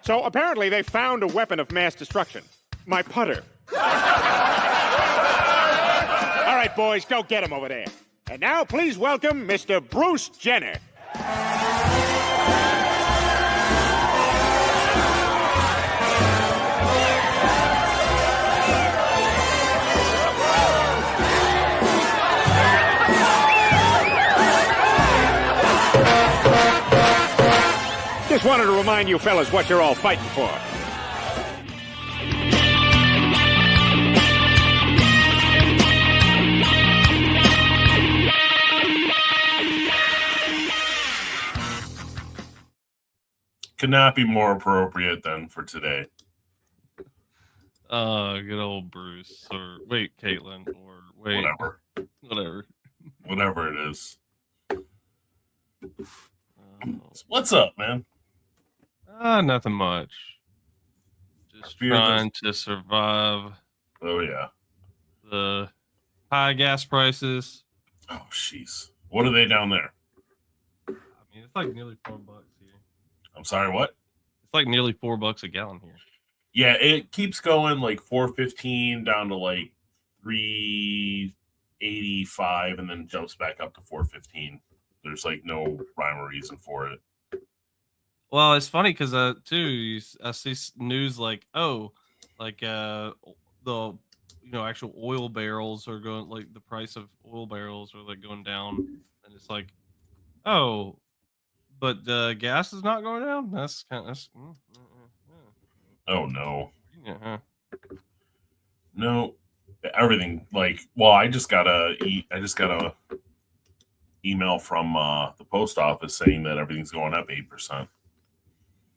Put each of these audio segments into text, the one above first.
So apparently they found a weapon of mass destruction. My putter. All right, boys, go get him over there. And now please welcome Mr. Bruce Jenner. Just wanted to remind you fellas what you're all fighting for. Could not be more appropriate than for today. Good old Bruce. Or wait, Caitlin. Or wait. Whatever it is. What's up, man? Nothing much. Just trying to survive. Oh, yeah. The high gas prices. Oh, jeez. What are they down there? I mean, it's like nearly $4 here. I'm sorry, what? It's like nearly $4 a gallon here. Yeah, it keeps going like $4.15 down to like $3.85 and then jumps back up to $4.15. There's like no rhyme or reason for it. Well, it's funny because I see news like the actual oil barrels are going, like the price of oil barrels are like going down, and it's like, oh, but the gas is not going down. That's kind of Oh no, yeah. No, everything I just got a email from the post office saying that everything's going up 8%.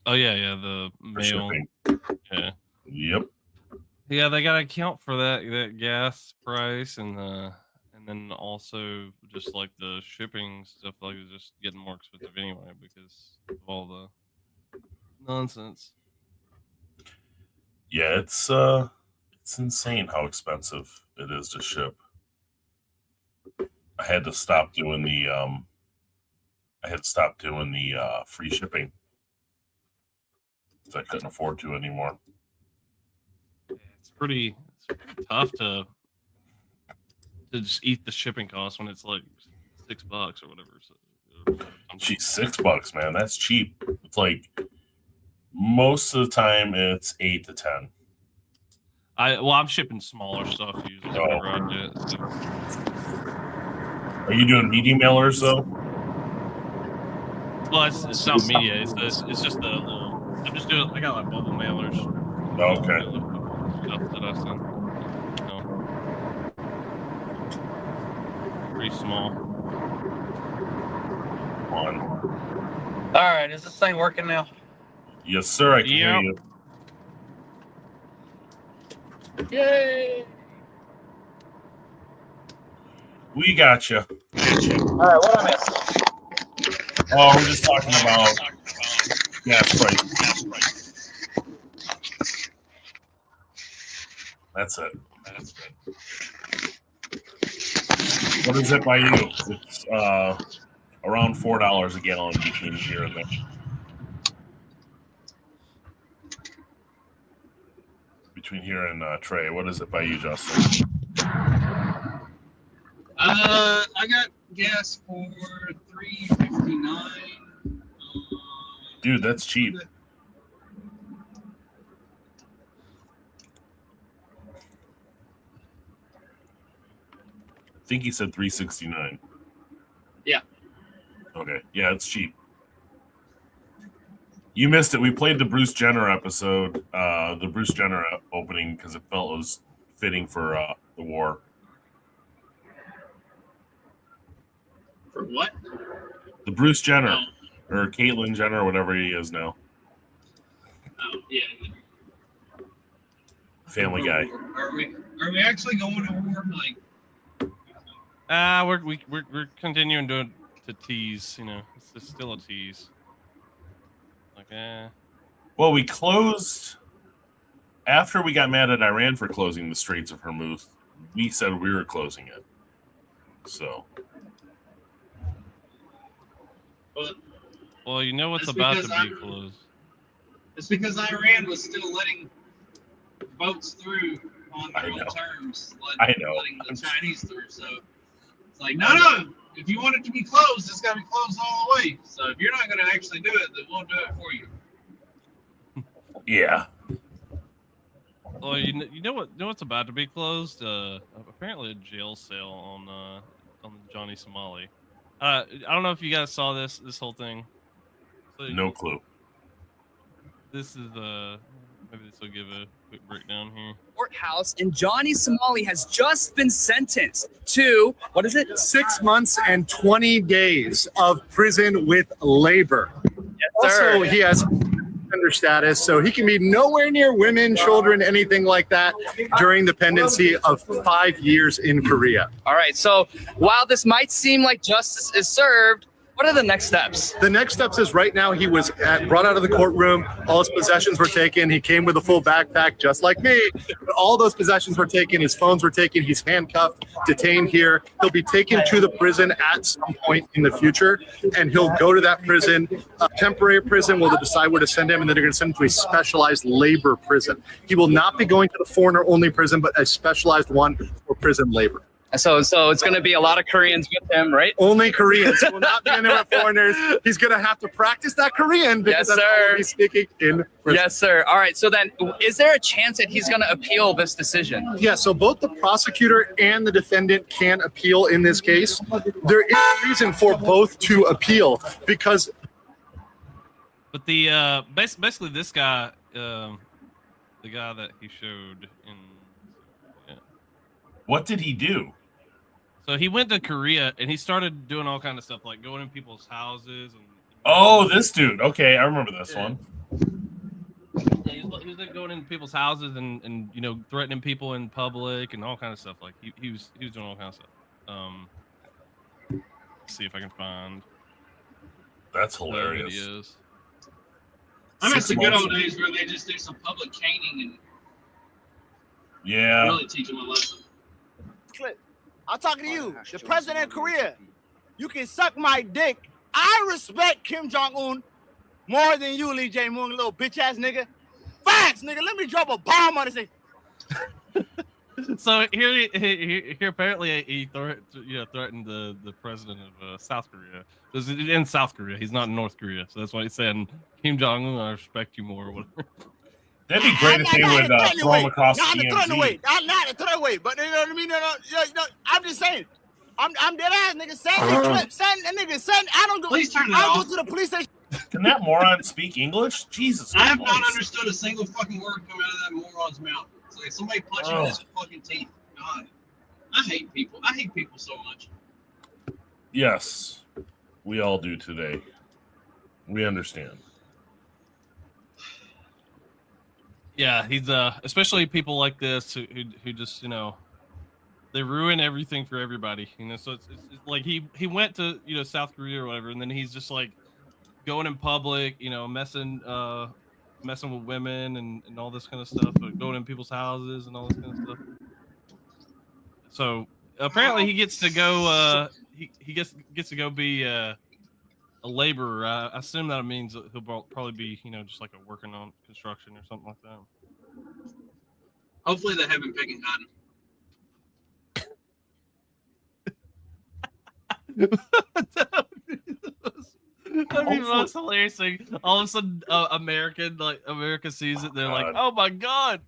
Oh yeah, the mail. Yeah. Yep. Yeah, they gotta account for that gas price and then also just like the shipping stuff, like it's just getting more expensive anyway because of all the nonsense. Yeah, it's insane how expensive it is to ship. I had to stop doing the free shipping because I couldn't afford to anymore. It's pretty tough to just eat the shipping costs when it's like $6 or whatever. So, geez, $6, man, that's cheap. It's like most of the time it's 8 to 10. I'm shipping smaller stuff usually. I do it, so. Are you doing media mailers though? Well, it's not media. It's just the little. I got like bubble mailers. Oh, okay. Stuff that I send. No. Pretty small. One. All right, is this thing working now? Yes, sir. I can hear you. Yay! We got you. All right, what I missed? Oh, we're just talking about gas price. That's it. What is it by you? It's around $4 a gallon between here and there. Between here and Trey, what is it by you, Justin? I got gas for $3.59. Dude, that's cheap. I think he said $3.69. Yeah. Okay. Yeah, it's cheap. You missed it. We played the Bruce Jenner episode, the Bruce Jenner opening, because it felt it was fitting for the war. For what? The Bruce Jenner, or Caitlyn Jenner, or whatever he is now. Oh, yeah. Family Guy. Are we actually going to war? We're continuing to tease. You know, it's just still a tease. Well, we closed after we got mad at Iran for closing the Straits of Hormuz. We said we were closing it. So. Well, you know what's about to be closed. It's because Iran was still letting boats through on their own know. terms, I know. letting the Chinese through. So it's like, no. If you want it to be closed, it's got to be closed all the way. So if you're not going to actually do it, then we'll do it for you. Yeah. Well, you know what's about to be closed? Apparently a jail cell on Johnny Somali. I don't know if you guys saw this whole thing. So No clue. This is maybe this will give a quick breakdown here. Courthouse, and Johnny Somali has just been sentenced to, what is it? 6 months and 20 days of prison with labor. Yes, sir. Also, he has offender status, so he can be nowhere near women, children, anything like that during the pendency of 5 years in Korea. All right, so while this might seem like justice is served, what are the next steps? The next steps is right now he was brought out of the courtroom. All his possessions were taken. He came with a full backpack, just like me. But all those possessions were taken. His phones were taken. He's handcuffed, detained here. He'll be taken to the prison at some point in the future, and he'll go to that prison, a temporary prison where they'll decide where to send him, and then they're going to send him to a specialized labor prison. He will not be going to the foreigner-only prison, but a specialized one for prison labor. So it's going to be a lot of Koreans with him, right? Only Koreans. He will not be anywhere foreigners. He's going to have to practice that Korean because Yes, that's sir. all he's speaking in prison. Yes, sir. All right, so then is there a chance that he's going to appeal this decision? Yeah, so both the prosecutor and the defendant can appeal in this case. There is a reason for both to appeal because But the basically this guy, the guy that he showed in. What did he do? So he went to Korea and he started doing all kind of stuff like going in people's houses and. Oh, this dude. Okay, I remember this one. Yeah, he was like going in people's houses and you know threatening people in public and all kind of stuff. Like he was doing all kind of stuff. Let's see if I can find That's the hilarious. videos. I miss the 6 good months. old days where they just do some public caning Yeah. and really teach them a lesson. Clip. I'm talking to you, the president of Korea. You can suck my dick. I respect Kim Jong-un more than you, Lee Jae-myung, little bitch ass nigga. Facts, nigga. Let me drop a bomb on this thing. So here apparently he threatened the president of South Korea. This is in South Korea. He's not in North Korea, so that's why he's saying Kim Jong Un, I respect you more or whatever. That'd be great if they would throw him across Not the the threatening way. DMZ. Not the threatening way. But you know what I mean? No, I'm just saying. I'm dead ass, nigga. Send the clip. Send that nigga. Send. I don't go. Please turn it I off. go to the police station. Can that moron speak English? Jesus I have not Christ. understood a single fucking word come out of that moron's mouth. It's like somebody punch him in his fucking teeth. God. I hate people. I hate people so much. Yes, we all do today. We understand. Yeah, he's especially people like this who just they ruin everything for everybody. So it's like he went to South Korea or whatever, and then he's just like going in public, messing with women and all this kind of stuff, going in people's houses and all this kind of stuff. So apparently he gets to go. He gets to go be a laborer. I assume that means that he'll probably be just like working on construction or something like that. Hopefully they have him picking cotton. That'd be the most hilarious thing. All of a sudden, America sees it. They're like, "Oh my god,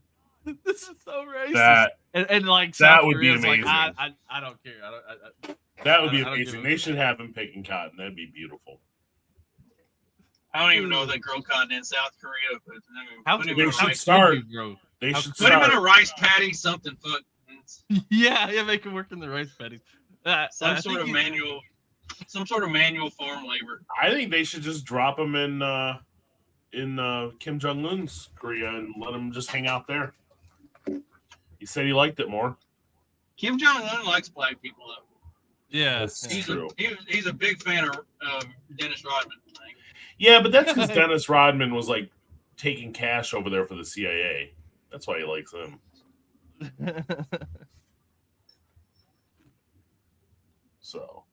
this is so racist." And like that South would be Korea's like, amazing. I don't care. That would be I don't give amazing. a- They should have him picking cotton. That'd be beautiful. I don't even know if they grow cotton in South Korea, but I mean, How put could him in they a should rice- start- you grow? They How- should Put him in a start. rice paddy, something. Fuck. Yeah, make him work in the rice paddies. Some sort of manual farm labor. I think they should just drop him in Kim Jong Un's Korea and let him just hang out there. He said he liked it more. Kim Jong Un likes black people though. Yeah, That's yeah. true. He's a big fan of Dennis Rodman. I think. Yeah, but that's because Dennis Rodman was like taking cash over there for the CIA. That's why he likes him. So,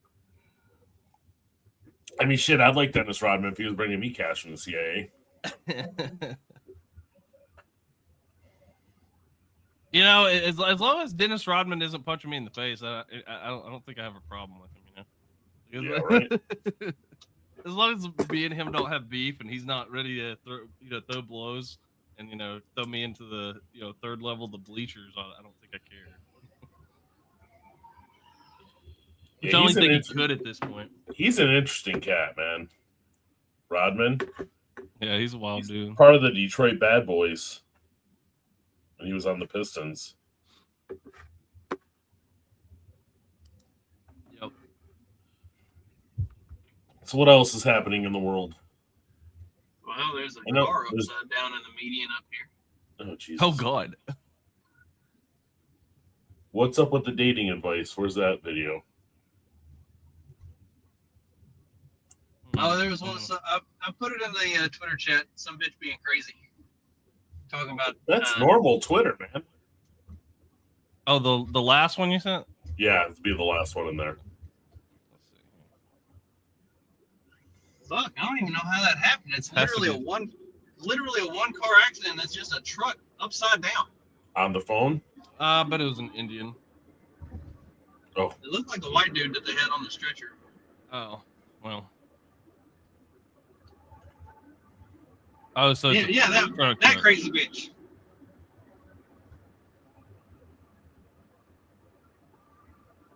I mean, shit, I'd like Dennis Rodman if he was bringing me cash from the CIA. You know, as long as Dennis Rodman isn't punching me in the face, I don't think I have a problem with him. You know, Yeah, right. as long as me and him don't have beef, and he's not ready to throw blows and throw me into the third level of the bleachers, I don't think I care. Which I only think he could at this point. He's an interesting cat, man. Rodman. Yeah, he's a wild dude. Part of the Detroit Bad Boys. When he was on the Pistons. Yep. So what else is happening in the world? Well, there's a car upside down in the median up here. Oh, Jesus. Oh, God. What's up with the dating advice? Where's that video? Oh, there was one. I put it in the Twitter chat. Some bitch being crazy. Talking about that's normal Twitter, man. Oh, the last one you sent? Yeah, it'd be the last one in there. Fuck, I don't even know how that happened. It's literally a one car accident. That's just a truck upside down. On the phone? But it was an Indian. Oh. It looked like the white dude that they had on the stretcher. Oh, well. Oh, so yeah, that crazy bitch.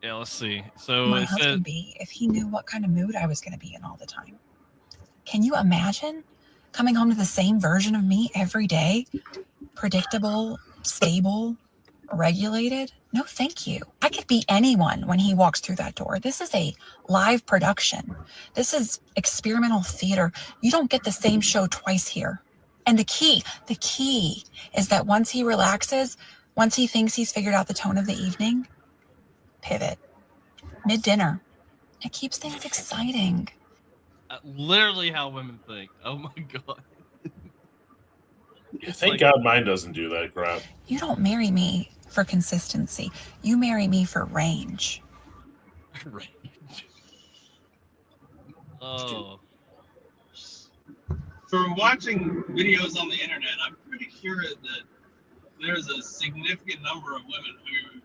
Yeah, let's see. So my husband would be if he knew what kind of mood I was going to be in all the time. Can you imagine coming home to the same version of me every day? Predictable, stable, regulated? No, thank you. I could be anyone when he walks through that door. This is a live production. This is experimental theater. You don't get the same show twice here. And the key is that once he relaxes, once he thinks he's figured out the tone of the evening, pivot. Mid-dinner. It keeps things exciting. Literally how women think. Oh my God. Thank God mine doesn't do that crap. You don't marry me for consistency. You marry me for range. Range. Oh. From watching videos on the internet, I'm pretty sure that there's a significant number of women who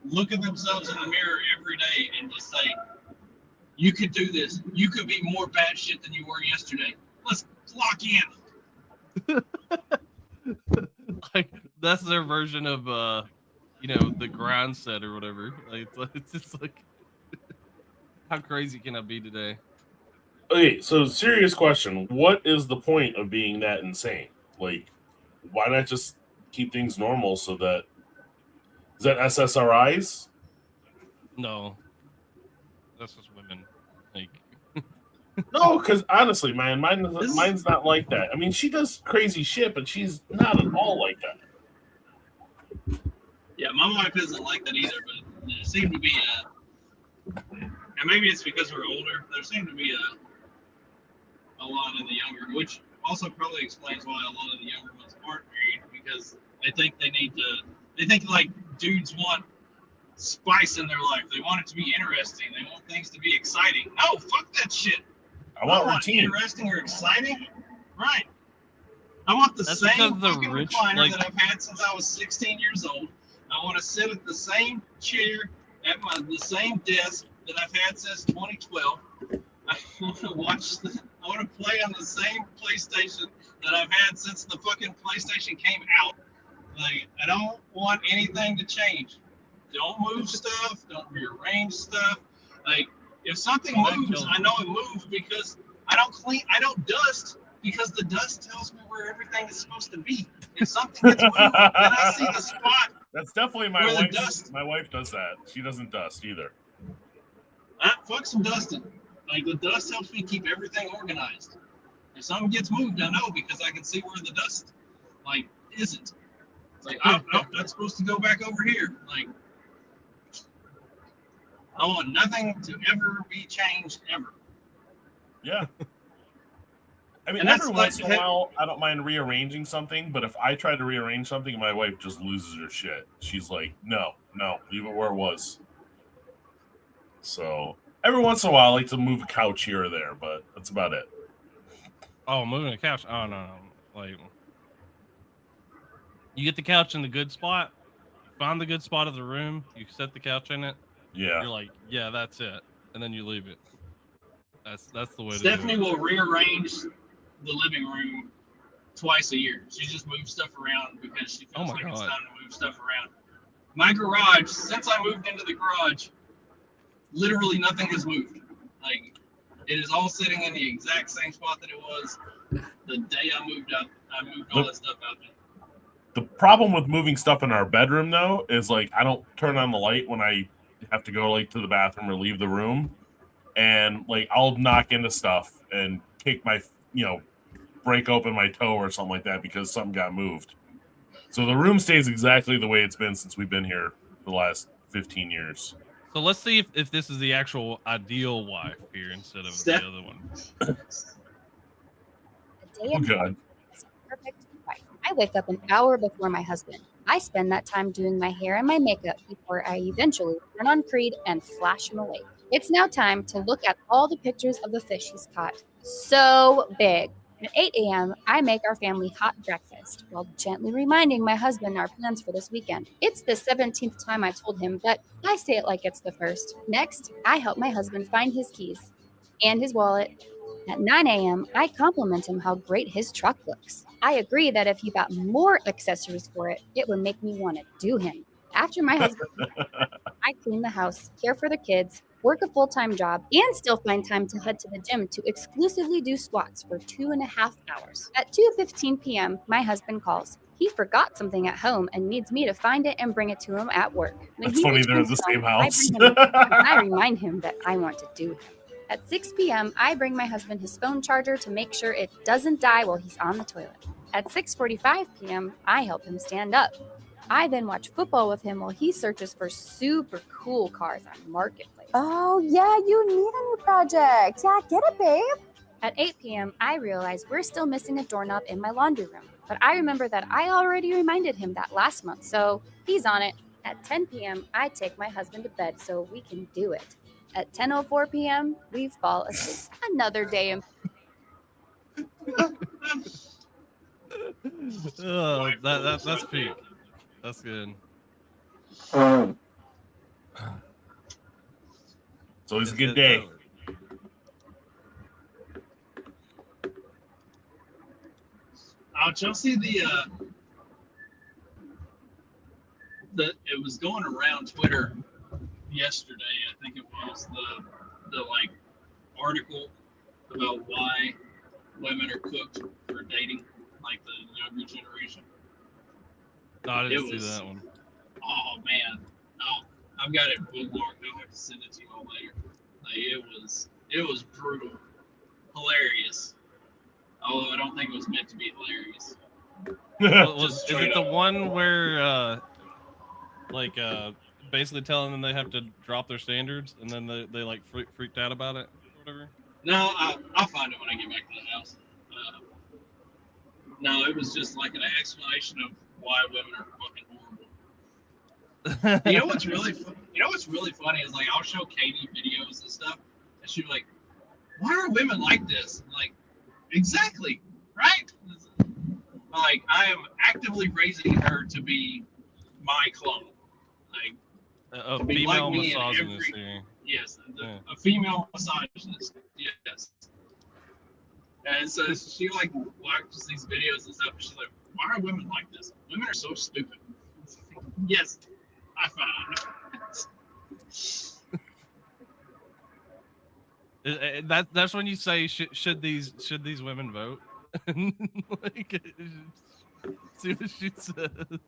look at themselves in the mirror every day and just say, you could do this. You could be more bad shit than you were yesterday. Let's lock in. Like, that's their version of, the grind set or whatever. Like, it's just like, how crazy can I be today? Okay, so serious question. What is the point of being that insane? Like, why not just keep things normal so that... Is that SSRIs? No. That's just women. Like... No, because honestly, man, mine's not like that. I mean, she does crazy shit, but she's not at all like that. Yeah, my wife isn't like that either, but there seemed to be and maybe it's because we're older, there seemed to be a lot of the younger, which also probably explains why a lot of the younger ones aren't married, because they think like dudes want spice in their life. They want it to be interesting. They want things to be exciting. No, fuck that shit. I want routine. Interesting or exciting? Right. I want the same fucking recliner that I've had since I was 16 years old. I want to sit at the same chair at the same desk that I've had since 2012. I want to I want to play on the same PlayStation that I've had since the fucking PlayStation came out. Like, I don't want anything to change. Don't move stuff. Don't rearrange stuff. Like, if something moves, I know it moves because I don't dust because the dust tells me where everything is supposed to be. If something gets moved, then I see the spot. That's definitely my wife. My wife does that. She doesn't dust either. Fuck some dusting. Like, the dust helps me keep everything organized. If something gets moved, I know because I can see where the dust, isn't. It's like, oh, no, that's supposed to go back over here. Like, I want nothing to ever be changed, ever. Yeah. I mean, every once in a while, I don't mind rearranging something, but if I try to rearrange something, my wife just loses her shit. She's like, no, leave it where it was. So, every once in a while, I like to move a couch here or there, but that's about it. Oh, moving a couch? Oh, no. Like, you get the couch in the good spot, find the good spot of the room. You set the couch in it. Yeah. You're like, yeah, that's it, and then you leave it. That's the way Stephanie to do it. will rearrange the living room twice a year. She just moves stuff around because she feels like it's time to move stuff around. My garage, since I moved into the garage, literally nothing has moved. Like, it is all sitting in the exact same spot that it was the day I moved up. I moved all that stuff out there. The problem with moving stuff in our bedroom, though, is like I don't turn on the light when I have to go like to the bathroom or leave the room, and like I'll knock into stuff and kick my, break open my toe or something like that because something got moved. So the room stays exactly the way it's been since we've been here for the last 15 years. So let's see if this is the actual ideal wife here instead of the other one. Oh, God. Perfect wife. I wake up an hour before my husband. I spend that time doing my hair and my makeup before I eventually turn on Creed and flash him away. It's now time to look at all the pictures of the fish he's caught. So big. At 8 a.m., I make our family hot breakfast while gently reminding my husband our plans for this weekend. It's the 17th time I told him, but I say it like it's the first. Next, I help my husband find his keys and his wallet. At 9 a.m., I compliment him how great his truck looks. I agree that if he bought more accessories for it, it would make me want to do him. After my husband, I clean the house, care for the kids, work a full-time job, and still find time to head to the gym to exclusively do squats for 2.5 hours. At 2:15 p.m., my husband calls. He forgot something at home and needs me to find it and bring it to him at work. When That's funny, they're in the same house. I remind him that I want to do him. At 6 p.m., I bring my husband his phone charger to make sure it doesn't die while he's on the toilet. At 6:45 p.m., I help him stand up. I then watch football with him while he searches for super cool cars on Marketplace. Oh, yeah, you need a new project. Yeah, get it, babe. At 8 p.m., I realize we're still missing a doorknob in my laundry room. But I remember that I already reminded him that last month, so he's on it. At 10 p.m., I take my husband to bed so we can do it. At 10:04 p.m., we fall asleep. Another day in That's peak. That's good. So it's a good day. Did y'all see the it was going around Twitter yesterday. I think it was the like article about why women are cooked for dating, like the younger generation. No, I didn't see that one. Oh man, no, I've got it bookmarked. I'll have to send it to you all later. Like, it was brutal, hilarious. Although I don't think it was meant to be hilarious. Is it the one where basically telling them they have to drop their standards and then they like freaked out about it or whatever? No, I'll find it when I get back to the house. No, it was just like an explanation of why women are fucking horrible. You know what's really funny is like I'll show Katie videos and stuff, and she'll be like, "Why are women like this?" I'm like, exactly, right? Like I am actively raising her to be my clone, like a to be female like me misogynist here. Yes, a female misogynist. Yes. And so she like watches these videos and stuff, and she's like, "Why are women like this? Women are so stupid." Yes, I found. That's when you say should these women vote? Like, see what she says.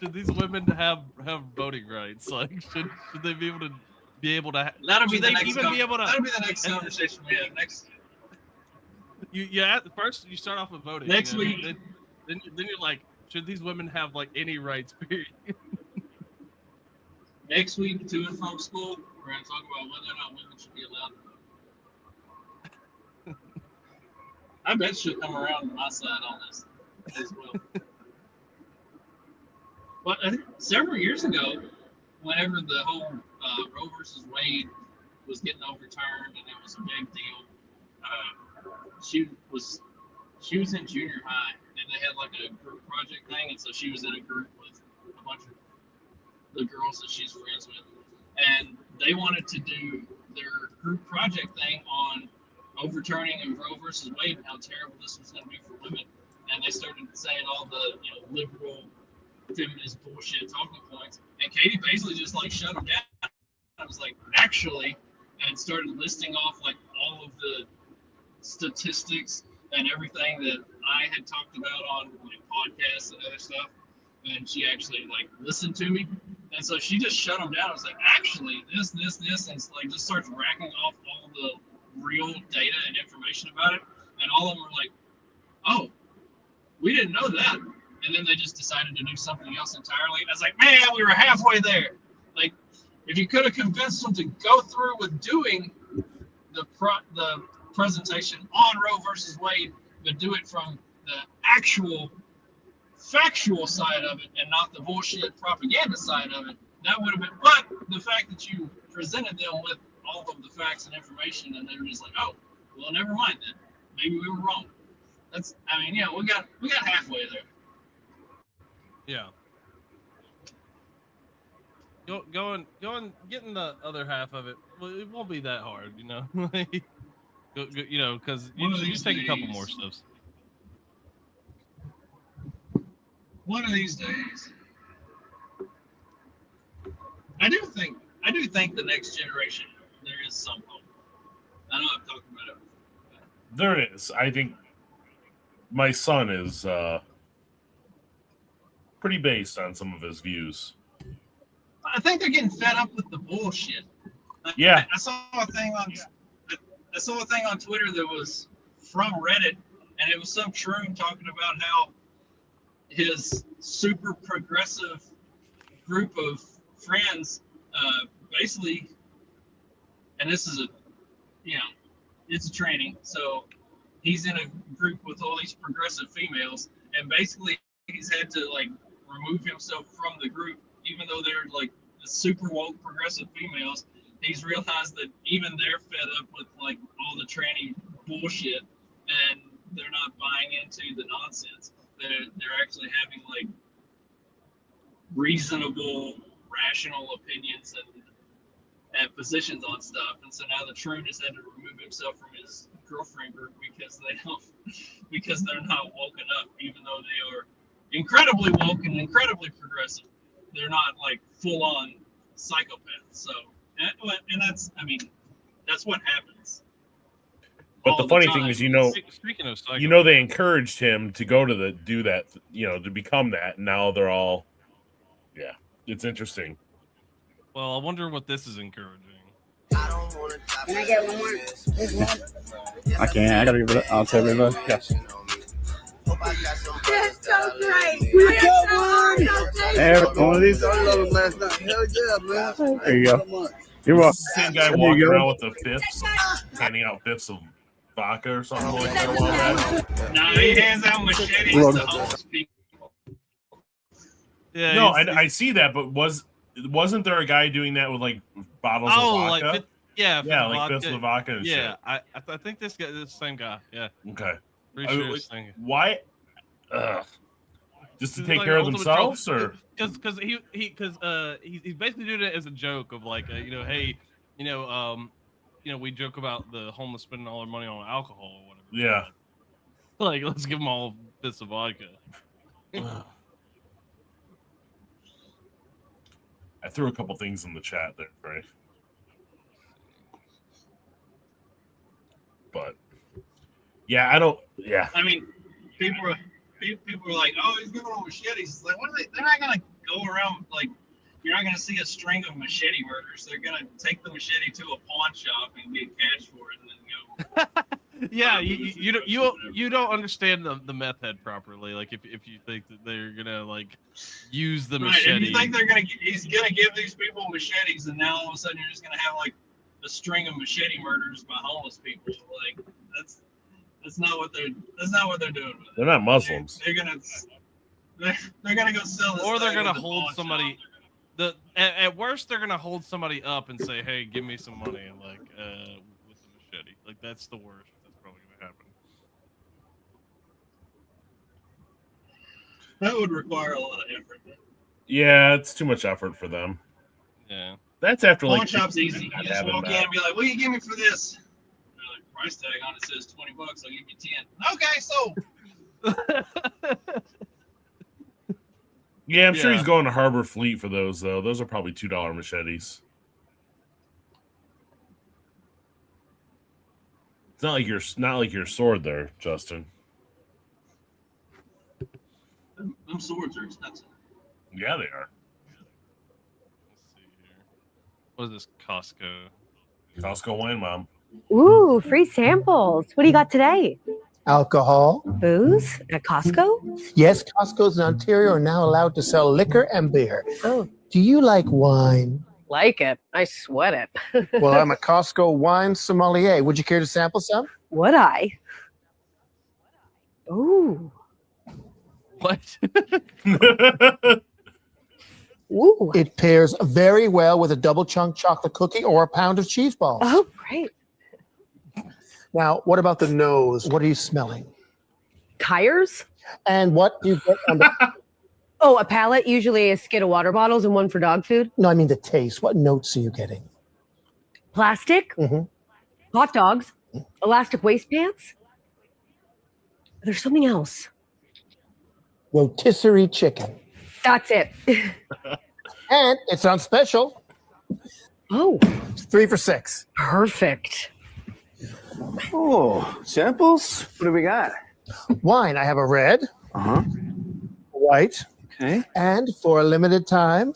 Should these women have voting rights? Like, should they be able to? That'll be the next and, conversation we have next. First you start off with voting. Next week, then you're like, should these women have like any rights? Period. Next week, to and from school, we're going to talk about whether or not women should be allowed to vote. I bet she'll come around to my side on this as well. But I think several years ago, whenever the whole Roe versus Wade was getting overturned and it was a big deal, she was in junior high, and they had like a group project thing, and so she was in a group with a bunch of the girls that she's friends with, and they wanted to do their group project thing on overturning of Roe versus Wade and how terrible this was going to be for women, and they started saying all the liberal feminist bullshit talking points, and Katie basically just like shut them down. I was like, actually, and started listing off like all of the statistics and everything that I had talked about on like podcasts and other stuff, and she actually like listened to me, and so she just shut them down. I was like, actually, this, and like just starts racking off all the real data and information about it, and all of them were like, oh, we didn't know that. And then they just decided to do something else entirely. I was like, man, we were halfway there. Like, if you could have convinced them to go through with doing the presentation on Roe versus Wade, but do it from the actual factual side of it and not the bullshit propaganda side of it, that would have been. But the fact that you presented them with all of the facts and information, and they were just like, oh, well, never mind then. Maybe we were wrong. That's, I mean, yeah, we got halfway there. Yeah. Going, getting the other half of it. Well, it won't be that hard, you know. Because you just take a couple more steps. One of these days, I do think the next generation there is some hope. I know I've talked about it before. There is. I think my son is pretty based on some of his views. I think they're getting fed up with the bullshit. Yeah. I saw a thing on Twitter that was from Reddit, and it was some shroom talking about how his super progressive group of friends basically, and this is it's a training, so he's in a group with all these progressive females, and basically he's had to like remove himself from the group, even though they're like the super woke progressive females. He's realized that even they're fed up with like all the tranny bullshit, and they're not buying into the nonsense. They're actually having like reasonable, rational opinions and positions on stuff. And so now the True just had to remove himself from his girlfriend group because they're not woken up, even though they are incredibly woke and incredibly progressive. They're not like full on psychopaths. So, and that's what happens. But the funny thing is, speaking of they encouraged him to go to do that, to become that. And now they're all, yeah, it's interesting. Well, I wonder what this is encouraging. Can I get one more? I can't. I gotta give it. I'll tell everybody. Yes. That's so great. We got one. One of these. Hell yeah, man. There you go. You're welcome. Same guy walking around with the fifths, handing out fifths of vodka or something like that a while back. No, he hands out machetes to homeless people. Yeah. No, I see that, but wasn't there a guy doing that with like bottles of vodka? Like like fifths of vodka and shit. Yeah, I think this guy is the same guy. Yeah. Okay. Pretty sure it's the same guy. Why? Just to take care of themselves, or because he's basically doing it as a joke of like, hey, we joke about the homeless spending all their money on alcohol or whatever. Yeah. Like, let's give them all bits of vodka. I threw a couple things in the chat there, right? But yeah, I don't. Yeah. I mean, people are like, oh, he's giving them machetes. Like, what are they? They're not gonna go around like. You're not gonna see a string of machete murders. They're gonna take the machete to a pawn shop and get cash for it, and then go. Yeah, you don't understand the meth head properly. Like if you think that they're gonna like use the machete. Right, if you think he's gonna give these people machetes, and now all of a sudden you're just gonna have like a string of machete murders by homeless people. Like that's not what they're doing with it. They're not Muslims. They're gonna go sell this. Or they're gonna thing at the hold pawn somebody. shop. At worst, they're gonna hold somebody up and say, "Hey, give me some money," like with the machete. Like that's the worst. That's probably gonna happen. That would require a lot of effort. Yeah, it's too much effort for them. Yeah. That's after Pawn like shop's easy. You just walk in that. and be like, "What do you give me for this?" Like, price tag on it says $20. I'll give you 10. Okay, so Yeah, I'm sure Yeah. he's going to Harbor Fleet for those though. Those are probably $2 machetes. It's not like your sword there, Justin. them swords are expensive. Yeah, they are. Let's see here. What is this Costco? Costco wine, Mom. Ooh, free samples. What do you got today? Alcohol. Booze at Costco? Yes, Costco's in Ontario are now allowed to sell liquor and beer. Oh, Do you like wine? like it. I sweat it. Well, I'm a Costco wine sommelier. Would you care to sample some? Would I? Ooh. What? Ooh. It pairs very well with a double chunk chocolate cookie or a pound of cheese balls. Oh, great. Now, what about the nose? What are you smelling? Tires? And what do you get on the... Oh, a pallet, usually a skid of water bottles and one for dog food. No, I mean the taste. What notes are you getting? Plastic? Mm-hmm. Hot dogs? Elastic waist pants? There's something else. Rotisserie chicken. That's it. And it's on special. Oh. It's 3 for $6. Perfect. Oh, samples? What do we got? Wine. I have a red, white, Okay. and for a limited time,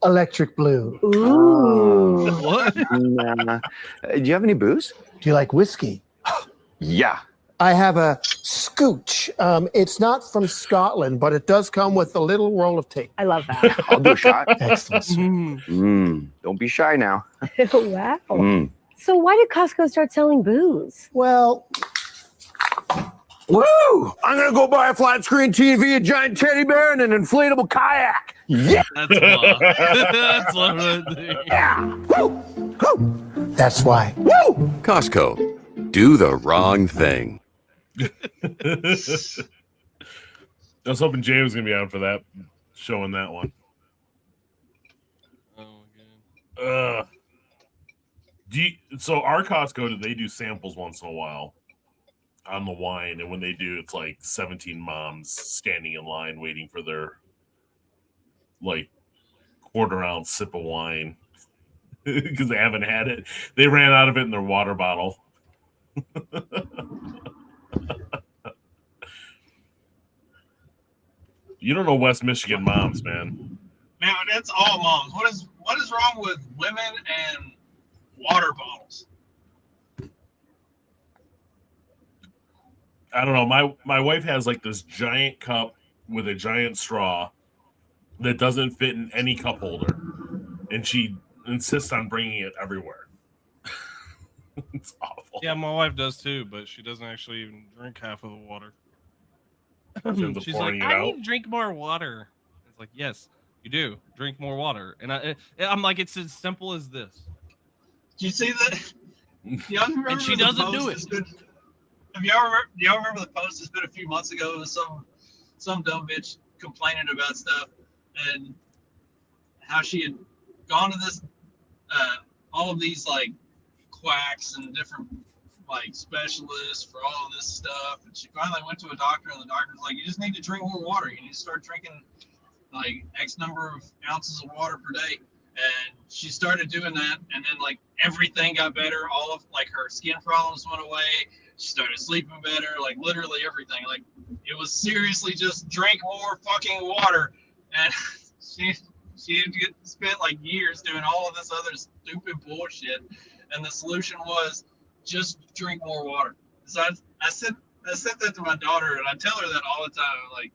electric blue. Ooh. What? Do you have any booze? Do you like whiskey? Yeah. I have a scooch. It's not from Scotland, but it does come with a little roll of tape. I love that. I'll do a shot. Excellent. Don't be shy now. Wow. So why did Costco start selling booze? Well, Woo! I'm going to go buy a flat screen TV, a giant teddy bear, and an inflatable kayak. Yeah. That's love. That's love right there. Yeah. that's why. Woo! Costco. Do the wrong thing. I was hoping Jay was gonna be on for that, showing that one. Oh my god. So our Costco, they do samples once in a while on the wine, and when they do, it's like 17 moms standing in line waiting for their like quarter-ounce sip of wine because they haven't had it. They ran out of it in their water bottle. You don't know West Michigan moms, man. Man, that's all moms. What is wrong with women and water bottles? I don't know. My wife has like this giant cup with a giant straw that doesn't fit in any cup holder, and she insists on bringing it everywhere. It's awful. Yeah, my wife does too, but she doesn't actually even drink half of the water. She's like, I need to drink more water. It's like, yes, you do. Drink more water. And I'm like, it's as simple as this. Do you see that? And she doesn't do it. Do y'all remember the post? It's been a few months ago. It was some dumb bitch complaining about stuff and how she had gone to this all of these like quacks and different like specialists for all of this stuff, and she finally went to a doctor, and the doctor was like, you just need to drink more water. You need to start drinking like X number of ounces of water per day. And she started doing that, and then like everything got better. All of like her skin problems went away. She started sleeping better, like literally everything. Like it was seriously just drink more fucking water. And she had spent like years doing all of this other stupid bullshit, and the solution was just drink more water. So I said that to my daughter, and I tell her that all the time. Like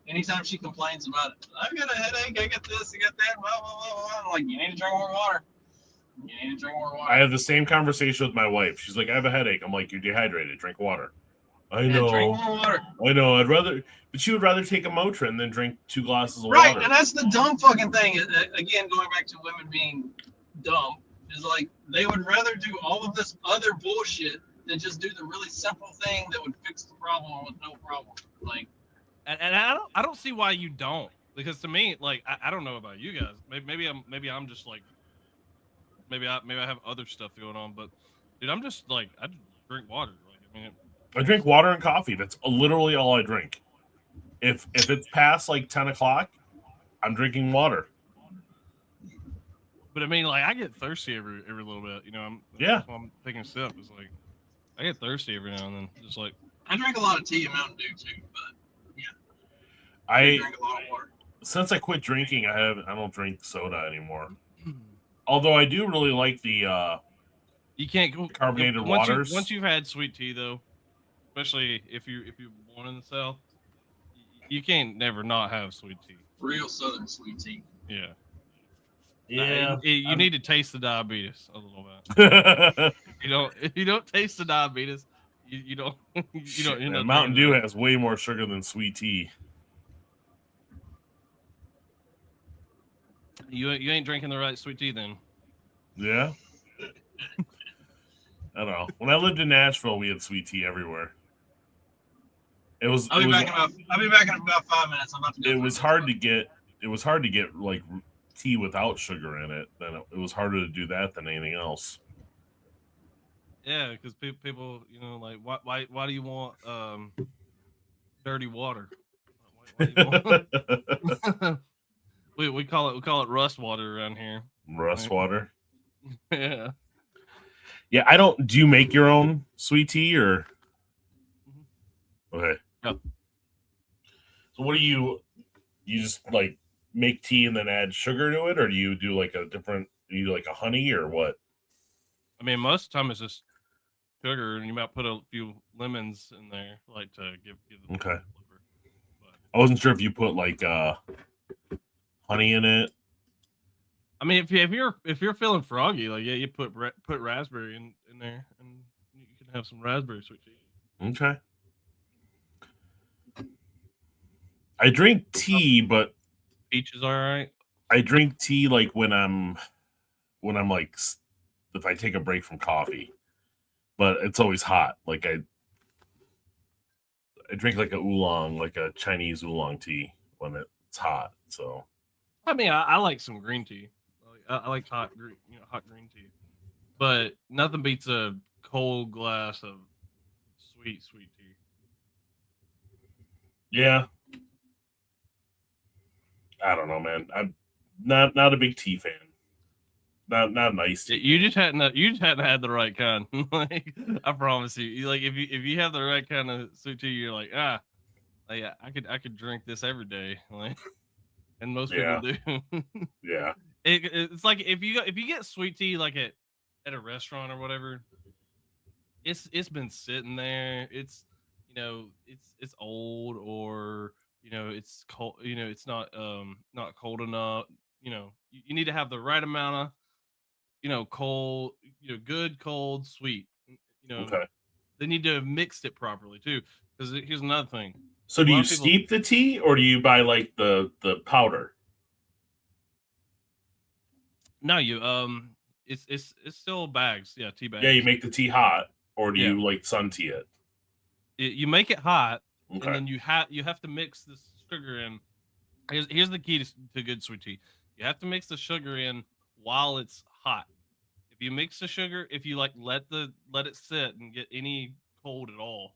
anytime she complains about it, I've got a headache, I got this, I got that, blah blah blah blah. I'm like, you need to drink more water. You need to drink more water. I have the same conversation with my wife. She's like, I have a headache. I'm like, you're dehydrated. Drink water. I know. Drink more water. I know. But she would rather take a Motrin than drink 2 glasses of Right, water. and that's the dumb fucking thing. Again, going back to women being dumb, is like they would rather do all of this other bullshit than just do the really simple thing that would fix the problem with no problem. Like, and I don't see why you don't, because to me, like, I don't know about you guys. Maybe I'm just like, maybe I have other stuff going on, but dude, I'm just like, I just drink water. Like, I mean, I drink water and coffee. That's literally all I drink. If it's past like 10 o'clock, I'm drinking water. But I mean, like, I get thirsty every little bit. You know, I'm taking a sip. It's like I get thirsty every now and then. Just like I drink a lot of tea and Mountain Dew too, but yeah, I drink a lot of water. Since I quit drinking, I don't drink soda anymore. Although I do really like the you can't go carbonated waters. Once you've had sweet tea, though, especially if you're born in the South, you can't never not have sweet tea. Real Southern sweet tea. Yeah. Yeah. You need to taste the diabetes a little bit. If you don't taste the diabetes, you don't. Mountain Dew has way more sugar than sweet tea. You ain't drinking the right sweet tea then. Yeah. I don't know. When I lived in Nashville, we had sweet tea everywhere. I'll be back in about 5 minutes. I'm about to go. It was hard to get. It was hard to get like tea without sugar in it. Then it was harder to do that than anything else. Yeah, because people, like, why do you want dirty water? Why do you want... we call it rust water around here. Rust water. Yeah. Yeah, I don't. Do you make your own sweet tea or? Okay. Yeah. So what do you just like make tea and then add sugar to it, or do you do like a honey or what? I mean, most of the time it's just sugar, and you might put a few lemons in there, like to give the okay. I wasn't sure if you put like honey in it. I mean, if you're feeling froggy, like you put raspberry in there, and you can have some raspberry sweet tea. Okay. I drink tea, but peach is all right. I drink tea like when I'm like if I take a break from coffee, but it's always hot. Like I drink like a oolong, like a Chinese oolong tea when it's hot. So I mean, I like some green tea. I like hot green tea, but nothing beats a cold glass of sweet tea. Yeah. I don't know, man. I'm not a big tea fan. Not nice tea. You just hadn't had the right kind. Like, I promise you. Like if you have the right kind of sweet tea, you're like, I could drink this every day. Like, and most people do. Yeah. It's like if you get sweet tea like at a restaurant or whatever, it's been sitting there. It's it's old, or it's cold. It's not cold enough. You need to have the right amount of cold. Good, cold, sweet. Okay. They need to have mixed it properly too. Because here's another thing. So do you steep the tea, or do you buy like the powder? No, it's still bags. Yeah, tea bags. Yeah, you make the tea hot, or do you like sun tea it? You make it hot, okay. And then you have to mix the sugar in. Here's the key to good sweet tea. You have to mix the sugar in while it's hot. If you mix the sugar, if you like let it sit and get any cold at all,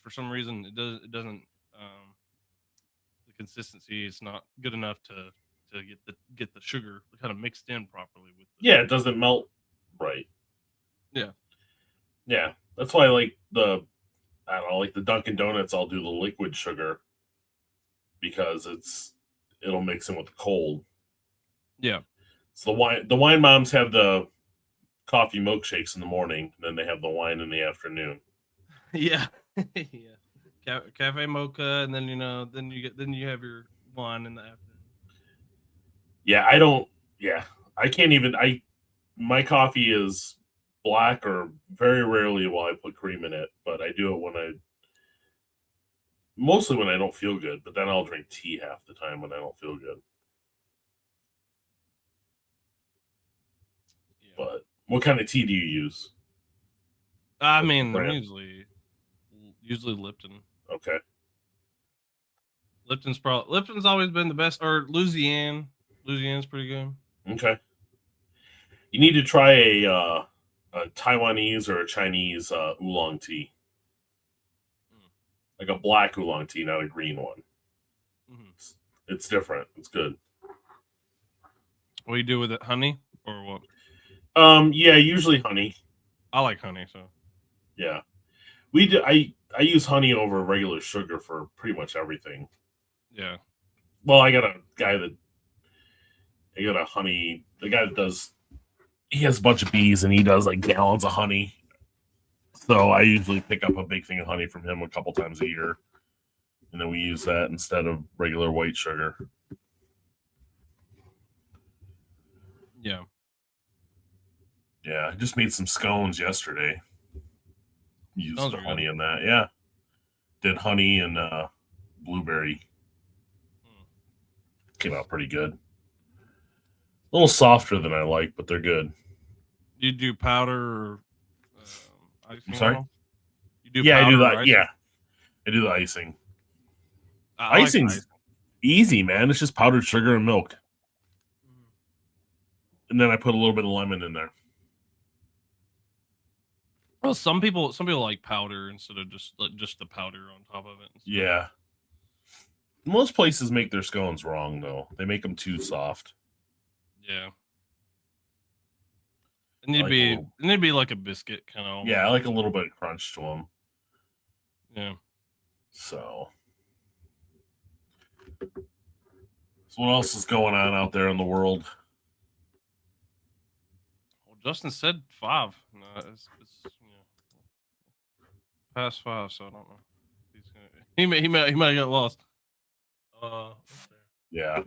for some reason it doesn't the consistency is not good enough to get the sugar kind of mixed in properly with it doesn't melt right. Yeah, that's why I like the Dunkin' Donuts. I'll do the liquid sugar because it'll mix in with the cold. Yeah. So the wine moms have the coffee milkshakes in the morning, and then they have the wine in the afternoon. Yeah. Yeah. Cafe mocha, and then you have your wine in the afternoon. Yeah, I can't even. My coffee is black, or very rarely will I put cream in it, but I do it mostly when I don't feel good, but then I'll drink tea half the time when I don't feel good. Yeah. But what kind of tea do you use? I mean, usually Lipton. Okay. Lipton's always been the best. Or Louisiana's pretty good. Okay. You need to try a Taiwanese or a Chinese oolong tea. Like a black oolong tea, not a green one. It's different. It's good. What do you do with it? Honey or what? Yeah, usually honey. I like honey, so yeah. We do. I use honey over regular sugar for pretty much everything. Yeah. Well, I got a guy that the guy that does. He has a bunch of bees and he does like gallons of honey. So I usually pick up a big thing of honey from him a couple times a year, and then we use that instead of regular white sugar. Yeah. Yeah, I just made some scones yesterday. Used the honey in that. Yeah. Did honey and blueberry. Came out pretty good. A little softer than I like, but they're good. You do powder or icing? I'm sorry? You do I do powder that. or icing? Yeah. I do the icing. I like Icing's icing. easy, man. It's just powdered sugar and milk. And then I put a little bit of lemon in there. Well, some people like powder instead of just the powder on top of it. Yeah. Most places make their scones wrong, though. They make them too soft. Yeah. It need to be like a biscuit kind of. Yeah, I like a little bit of crunch to them. Yeah. So what else is going on out there in the world? Well, Justin said 5. No, it's past 5, so I don't know. He might have got lost. Yeah.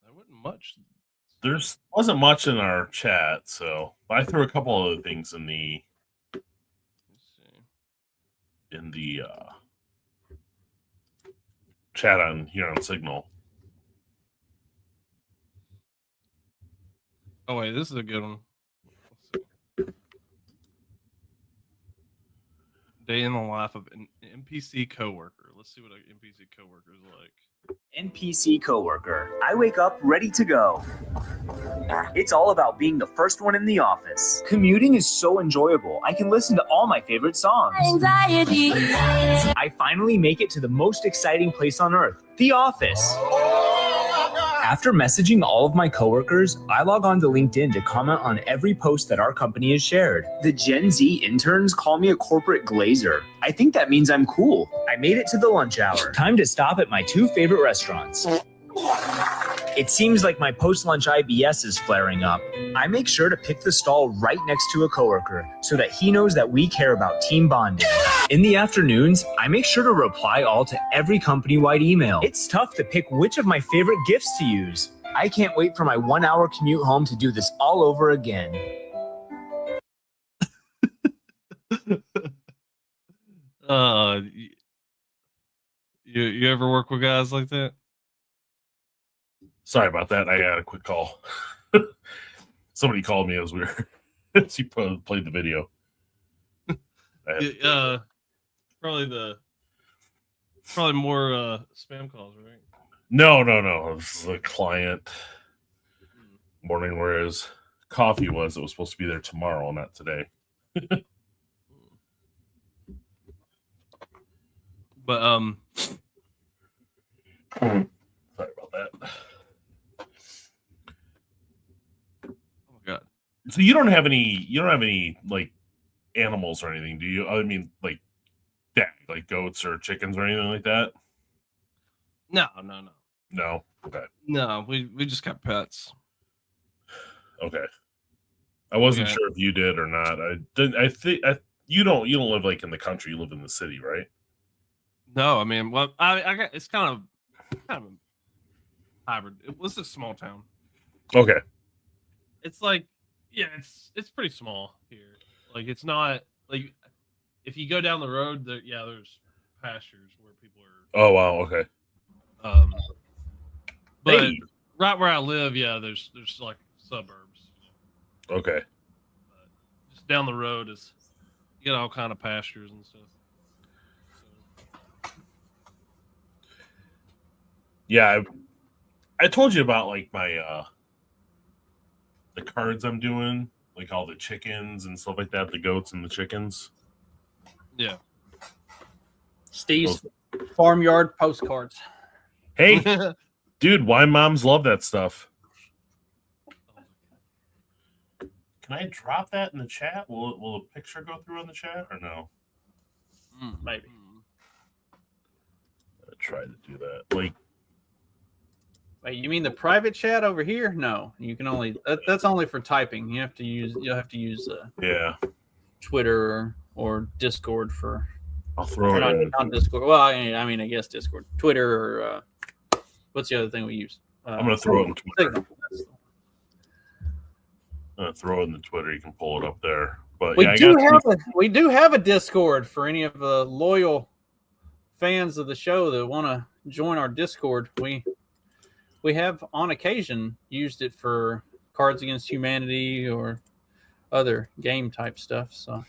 There wasn't much. There wasn't much in our chat, so I threw a couple other things in the chat on here on Signal. Oh wait, this is a good one. Day in the life of an NPC coworker. Let's see what an NPC coworker is like. NPC coworker. I wake up ready to go. It's all about being the first one in the office. Commuting is so enjoyable. I can listen to all my favorite songs. Anxiety. I finally make it to the most exciting place on earth, the office. After messaging all of my coworkers, I log on to LinkedIn to comment on every post that our company has shared. The Gen Z interns call me a corporate glazer. I think that means I'm cool. I made it to the lunch hour. Time to stop at my 2 favorite restaurants. It seems like my post-lunch IBS is flaring up. I make sure to pick the stall right next to a coworker so that he knows that we care about team bonding. In the afternoons, I make sure to reply all to every company-wide email. It's tough to pick which of my favorite gifts to use. I can't wait for my 1-hour commute home to do this all over again. You ever work with guys like that? Sorry about that. I had a quick call. Somebody called me as we were as you played the video. Probably more spam calls, right? No. This is a client morning, whereas coffee it was supposed to be there tomorrow, not today. But sorry about that. God. So you don't have any like animals or anything, do you? I mean, like goats or chickens or anything like that? No. No. Okay. No, we just got pets. Okay. I wasn't sure if you did or not. I think you don't live like in the country. You live in the city, right? No, I mean, well, I got it's kind of a hybrid. It was a small town. Okay. It's like, yeah, it's pretty small here. Like, it's not like if you go down the road, there's pastures where people are. Oh wow, okay. But right where I live, there's like suburbs. Okay. Just down the road you get all kind of pastures and stuff. So, Yeah, I told you about like my the cards I'm doing, like all the chickens and stuff like that, the goats and the chickens. Yeah. Steve's farmyard postcards. Hey, dude, why moms love that stuff? Can I drop that in the chat? Will a picture go through in the chat or no? Maybe. I try to do that. Like, wait, you mean the private chat over here? No, you can only that's only for typing. You'll have to use yeah, Twitter or Discord for. I'll throw it on Discord. Well, I mean, I guess Discord, Twitter, or what's the other thing we use? I'm gonna throw it in Twitter. Signal. I'm gonna throw it in the Twitter. You can pull it up there. But We yeah, we do have a Discord for any of the loyal fans of the show that want to join our Discord. We have on occasion used it for Cards Against Humanity or other game type stuff. So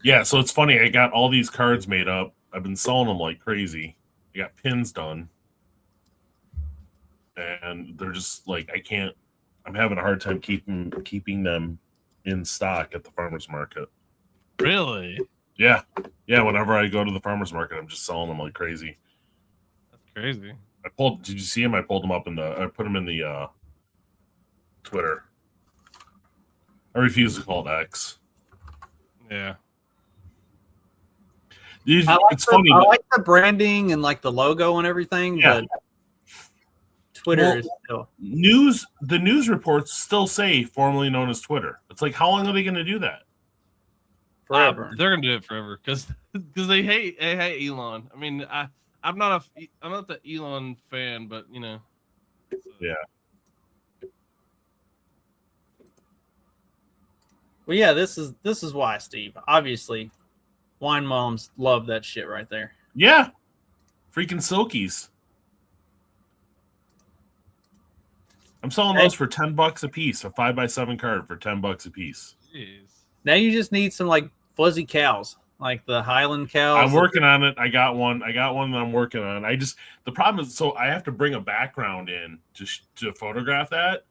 yeah, so it's funny. I got all these cards made up. I've been selling them like crazy. I got pins done, and they're just like I'm having a hard time keeping them in stock at the farmers market. Really? Yeah. Whenever I go to the farmers market, I'm just selling them like crazy. That's crazy. Did you see them? I pulled them up I put them in the Twitter. I refuse to call it X. Yeah. Funny. I like the branding and like the logo and everything, Yeah. but Twitter is still the news reports still say formerly known as Twitter. It's like, how long are they going to do that? Forever. They're gonna do it forever because they hate Elon. I mean, I'm not the Elon fan, but you know. Yeah. Well, yeah, this is why, Steve. Obviously, wine moms love that shit right there. Yeah. Freaking silkies. I'm selling those for $10 a piece. A 5x7 card for $10 a piece. Jeez. Now you just need some like fuzzy cows, like the Highland cows. I'm working on it. I got one that I'm working on. The problem is, so I have to bring a background in to photograph that,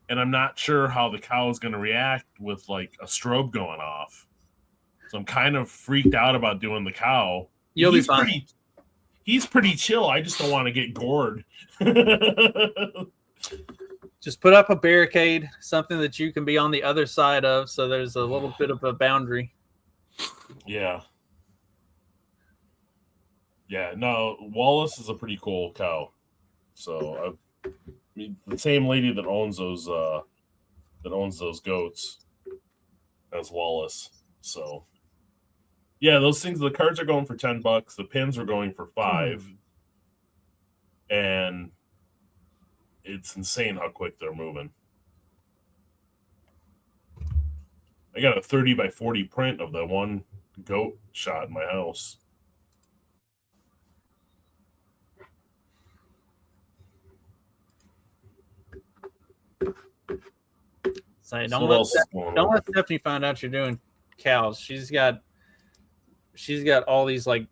and I'm not sure how the cow is going to react with like a strobe going off. So I'm kind of freaked out about doing the cow. You'll be fine. He's pretty chill. I just don't want to get gored. Just put up a barricade, something that you can be on the other side of, so there's a little bit of a boundary. Yeah. Yeah, no, Wallace is a pretty cool cow. So, I mean, the same lady that owns those goats as Wallace. So, yeah, those things. The cards are going for $10. The pins are going for $5, and it's insane how quick they're moving. I got a 30x40 print of the one goat shot in my house. Say, don't let Stephanie find out you're doing cows. She's got all these like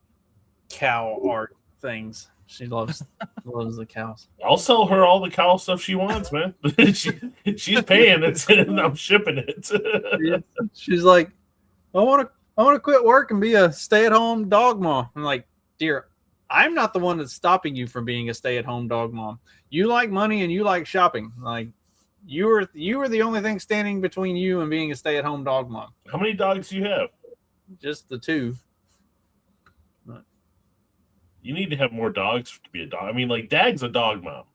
cow art things. She loves the cows. I'll sell her all the cow stuff she wants, man. She's paying it, and I'm shipping it. She's like, I want to quit work and be a stay-at-home dog mom. I'm like, dear, I'm not the one that's stopping you from being a stay-at-home dog mom. You like money and you like shopping. Like, you are the only thing standing between you and being a stay-at-home dog mom. How many dogs do you have? Just the 2. You need to have more dogs to be a dog. I mean, like, Dag's a dog mom.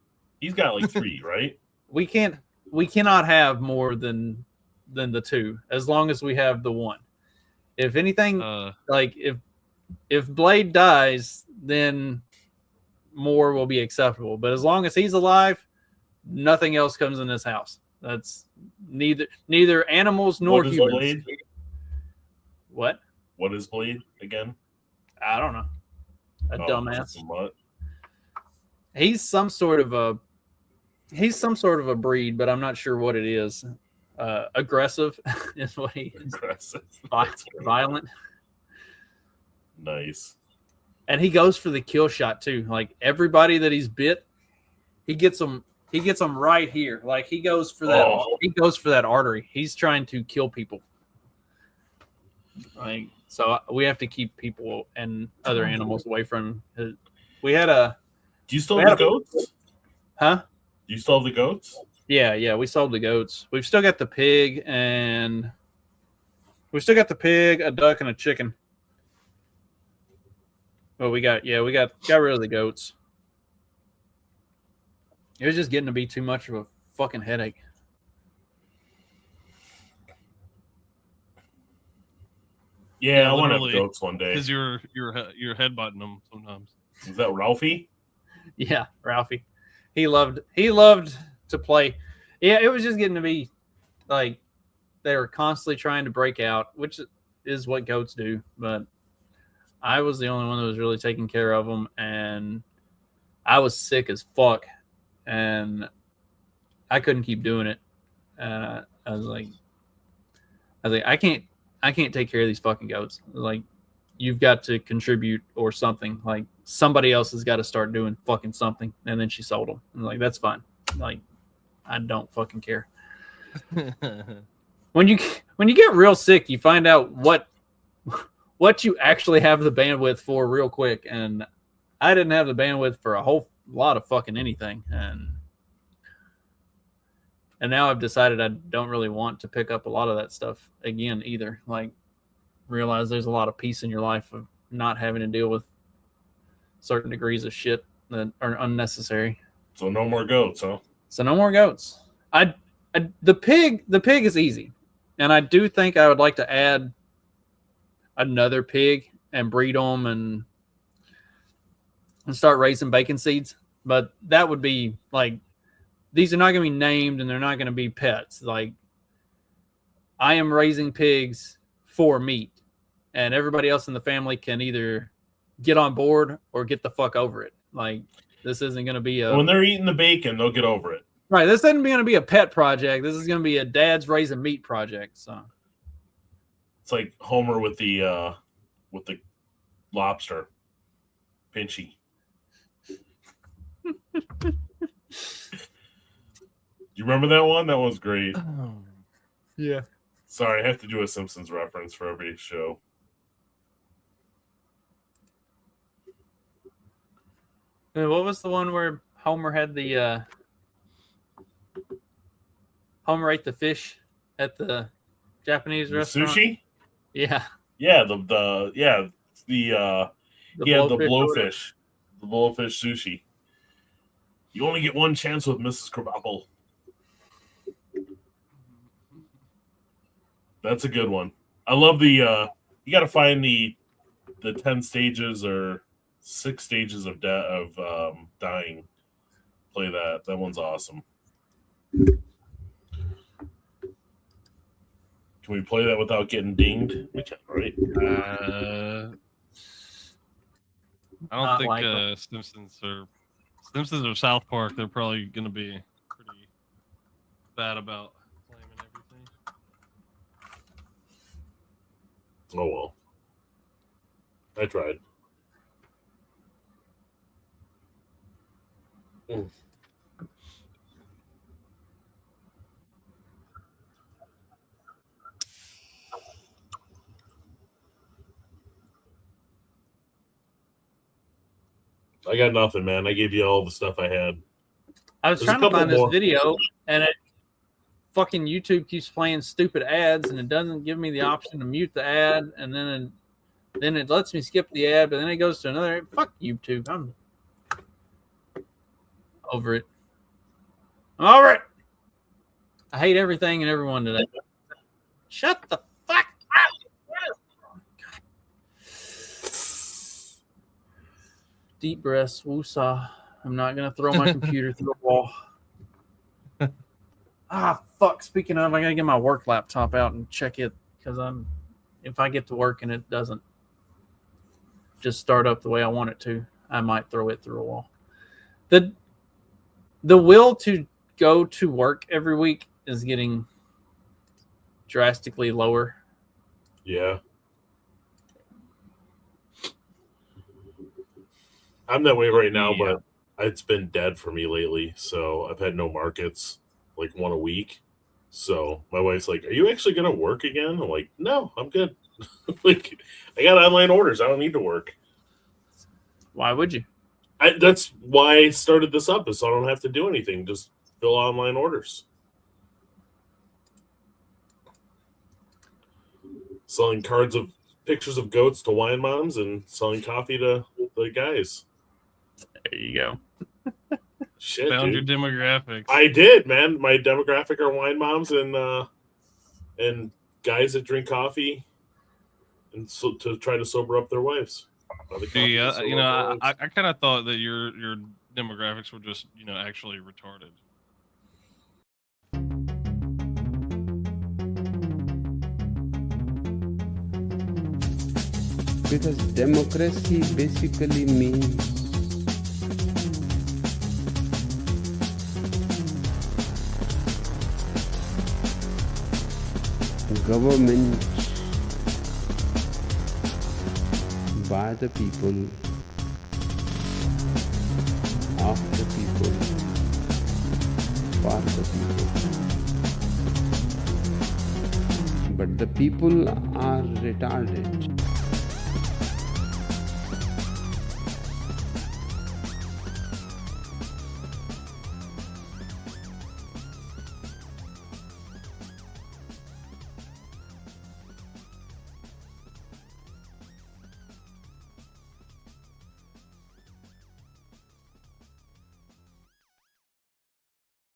He's got like 3, right? We cannot have more than the 2, as long as we have the 1. If anything, like if Blade dies, then more will be acceptable. But as long as he's alive, nothing else comes in this house. That's neither animals nor humans. Blade? What? What is Blade again? I don't know. A dumbass. What? He's some sort of a breed, but I'm not sure what it is. Aggressive is what he is. Aggressive. Violent. Nice. And he goes for the kill shot too. Like everybody that he's bit, he gets them right here. Like he goes for that. He goes for that artery. He's trying to kill people. Like so, we have to keep people and other animals away from him. We had a. Do you still have the goats? Huh? Do you still have the goats? Yeah, we sold the goats. We've still got the pig, and we still got the pig, a duck, and a chicken. But we got rid of the goats. It was just getting to be too much of a fucking headache. Yeah, I want to have goats one day. Because you're headbutting them sometimes. Is that Ralphie? Yeah, Ralphie. He loved to play. Yeah, it was just getting to be like they were constantly trying to break out, which is what goats do. But I was the only one that was really taking care of them, and I was sick as fuck, and I couldn't keep doing it. I was like, I can't take care of these fucking goats. Like, you've got to contribute or something. Like, somebody else has got to start doing fucking something. And then she sold them. I'm like, that's fine. Like, I don't fucking care. When you get real sick, you find out what you actually have the bandwidth for real quick. And I didn't have the bandwidth for a whole lot of fucking anything. And now I've decided I don't really want to pick up a lot of that stuff again either. Like, realize there's a lot of peace in your life of not having to deal with certain degrees of shit that are unnecessary. So no more goats, huh? So no more goats. The pig is easy. And I do think I would like to add another pig and breed them and start raising bacon seeds. But that would be like, these are not going to be named and they're not going to be pets. Like, I am raising pigs for meat, and everybody else in the family can either get on board or get the fuck over it. Like, this isn't going to be when they're eating the bacon, they'll get over it. Right. This isn't going to be a pet project. This is going to be a dad's raising meat project. So it's like Homer with the lobster, Pinchy. You remember that one? That was great. Yeah. Sorry, I have to do a Simpsons reference for every show. And what was the one where Homer had the Homer ate the fish at the Japanese restaurant? Sushi? Yeah. Yeah, the he had the blowfish. The blowfish sushi. You only get one chance with Mrs. Krabappel. That's a good one. I love the you got to find the 10 stages or 6 stages of dying. Play that. That one's awesome. Can we play that without getting dinged? We can, right? I don't think Simpsons or South Park, they're probably going to be pretty bad about claiming everything. Oh, well. I tried. I got nothing, man. I gave you all the stuff I had. I was trying to find this video, and fucking YouTube keeps playing stupid ads, and it doesn't give me the option to mute the ad, and then it lets me skip the ad, but then it goes to another. Fuck YouTube. I'm over it. I'm over it. I hate everything and everyone today. Shut the fuck up. Deep breaths. Woosah. I'm not going to throw my computer through the wall. Fuck. Speaking of, I got to get my work laptop out and check it, because if I get to work and it doesn't just start up the way I want it to, I might throw it through a wall. The will to go to work every week is getting drastically lower. Yeah. I'm that way right now, but it's been dead for me lately. So I've had no markets, like one a week. So my wife's like, "Are you actually going to work again?" I'm like, "No, I'm good. Like, I got online orders. I don't need to work." Why would you? That's why I started this up, is so I don't have to do anything. Just fill online orders. Selling pictures of goats to wine moms and selling coffee to the guys. There you go. Shit, found your demographics. I did, man. My demographic are wine moms and guys that drink coffee, and so to try to sober up their wives. Yeah, you know, I kind of thought that your demographics were just, you know, actually retarded. Because democracy basically means government by the people, of the people, for the people. But the people are retarded.